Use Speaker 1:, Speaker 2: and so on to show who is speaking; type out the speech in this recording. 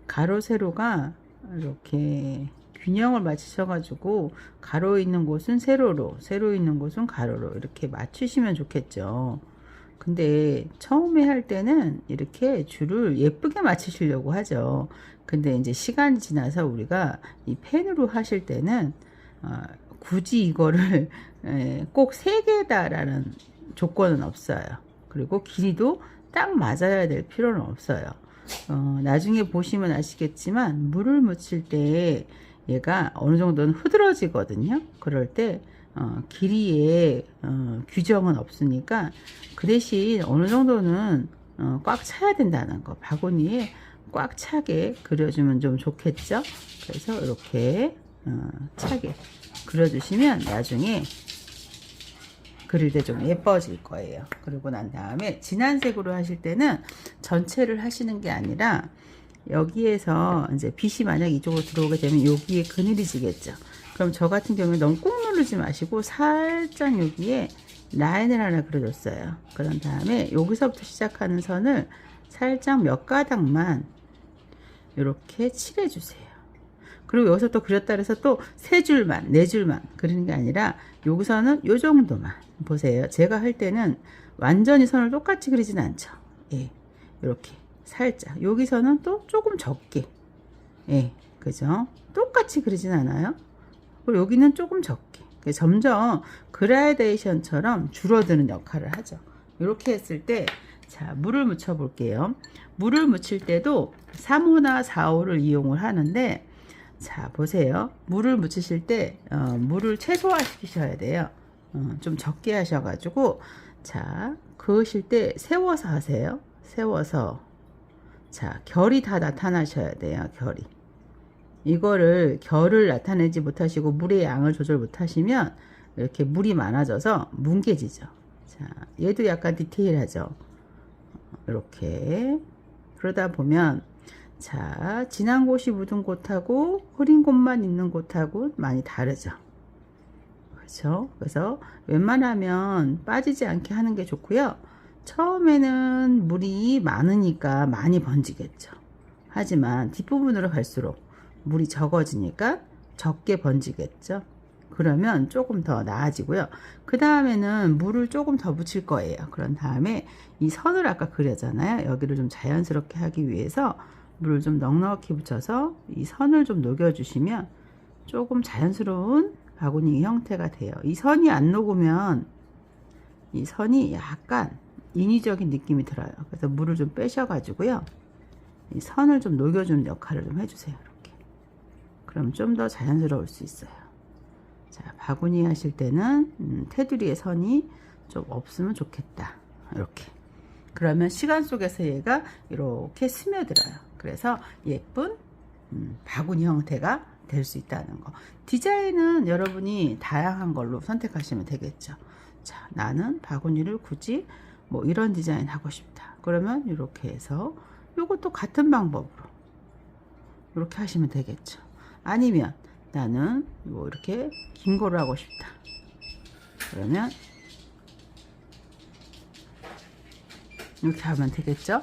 Speaker 1: 가로 세로가 이렇게 균형을 맞추셔가지고 가로 있는 곳은 세로로, 세로 있는 곳은 가로로 이렇게 맞추시면 좋겠죠. 근데 처음에 할 때는 이렇게 줄을 예쁘게 맞추시려고 하죠. 근데 이제 시간이 지나서 우리가 이 펜으로 하실 때는 굳이 이거를 꼭 3개다라는 조건은 없어요. 그리고 길이도 딱 맞아야 될 필요는 없어요. 나중에 보시면 아시겠지만 물을 묻힐 때 얘가 어느 정도는 흐드러지거든요. 그럴 때 길이에 규정은 없으니까 그 대신 어느 정도는 꽉 차야 된다는 거, 바구니에 꽉 차게 그려주면 좀 좋겠죠. 그래서 이렇게 차게 그려주시면 나중에 그릴 때 좀 예뻐질 거예요. 그리고 난 다음에 진한 색으로 하실 때는 전체를 하시는 게 아니라 여기에서 이제 빛이 만약 이쪽으로 들어오게 되면 여기에 그늘이 지겠죠. 그럼 저 같은 경우에 너무 꾹 누르지 마시고 살짝 여기에 라인을 하나 그려줬어요. 그런 다음에 여기서부터 시작하는 선을 살짝 몇 가닥만 이렇게 칠해주세요. 그리고 여기서 또 그렸다 그래서 또 3줄만 4줄만 그리는 게 아니라 여기서는 요 정도만 보세요. 제가 할 때는 완전히 선을 똑같이 그리진 않죠. 예, 이렇게 살짝 여기서는 또 조금 적게, 예, 그죠? 똑같이 그리진 않아요. 그리고 여기는 조금 적게. 점점 그라데이션처럼 줄어드는 역할을 하죠. 이렇게 했을 때, 자, 물을 묻혀 볼게요. 물을 묻힐 때도 3호나 4호를 이용을 하는데, 자, 보세요. 물을 묻히실 때 물을 최소화시키셔야 돼요. 좀 적게 하셔가지고, 자, 그으실 때 세워서 하세요. 세워서. 자, 결이 다 나타나셔야 돼요. 결이. 이거를 결을 나타내지 못하시고 물의 양을 조절 못하시면 이렇게 물이 많아져서 뭉개지죠. 자, 얘도 약간 디테일하죠. 이렇게. 그러다 보면 자, 진한 곳이 묻은 곳하고 흐린 곳만 있는 곳하고 많이 다르죠. 그렇죠? 그래서 웬만하면 빠지지 않게 하는 게 좋고요. 처음에는 물이 많으니까 많이 번지겠죠. 하지만 뒷부분으로 갈수록 물이 적어지니까 적게 번지겠죠. 그러면 조금 더 나아지고요. 그 다음에는 물을 조금 더 묻힐 거예요. 그런 다음에 이 선을 아까 그렸잖아요. 여기를 좀 자연스럽게 하기 위해서 물을 좀 넉넉히 묻혀서 이 선을 좀 녹여주시면 조금 자연스러운 바구니 형태가 돼요. 이 선이 안 녹으면 이 선이 약간 인위적인 느낌이 들어요. 그래서 물을 좀 빼셔가지고요. 이 선을 좀 녹여주는 역할을 좀 해주세요. 이렇게. 그럼 좀 더 자연스러울 수 있어요. 자, 바구니 하실 때는 테두리에 선이 좀 없으면 좋겠다. 이렇게. 그러면 시간 속에서 얘가 이렇게 스며들어요. 그래서 예쁜 바구니 형태가 될 수 있다는 거. 디자인은 여러분이 다양한 걸로 선택하시면 되겠죠. 자, 나는 바구니를 굳이 뭐 이런 디자인 하고 싶다. 그러면 이렇게 해서 요것도 같은 방법으로 이렇게 하시면 되겠죠. 아니면 나는 뭐 이렇게 긴 거로 하고 싶다. 그러면 이렇게 하면 되겠죠.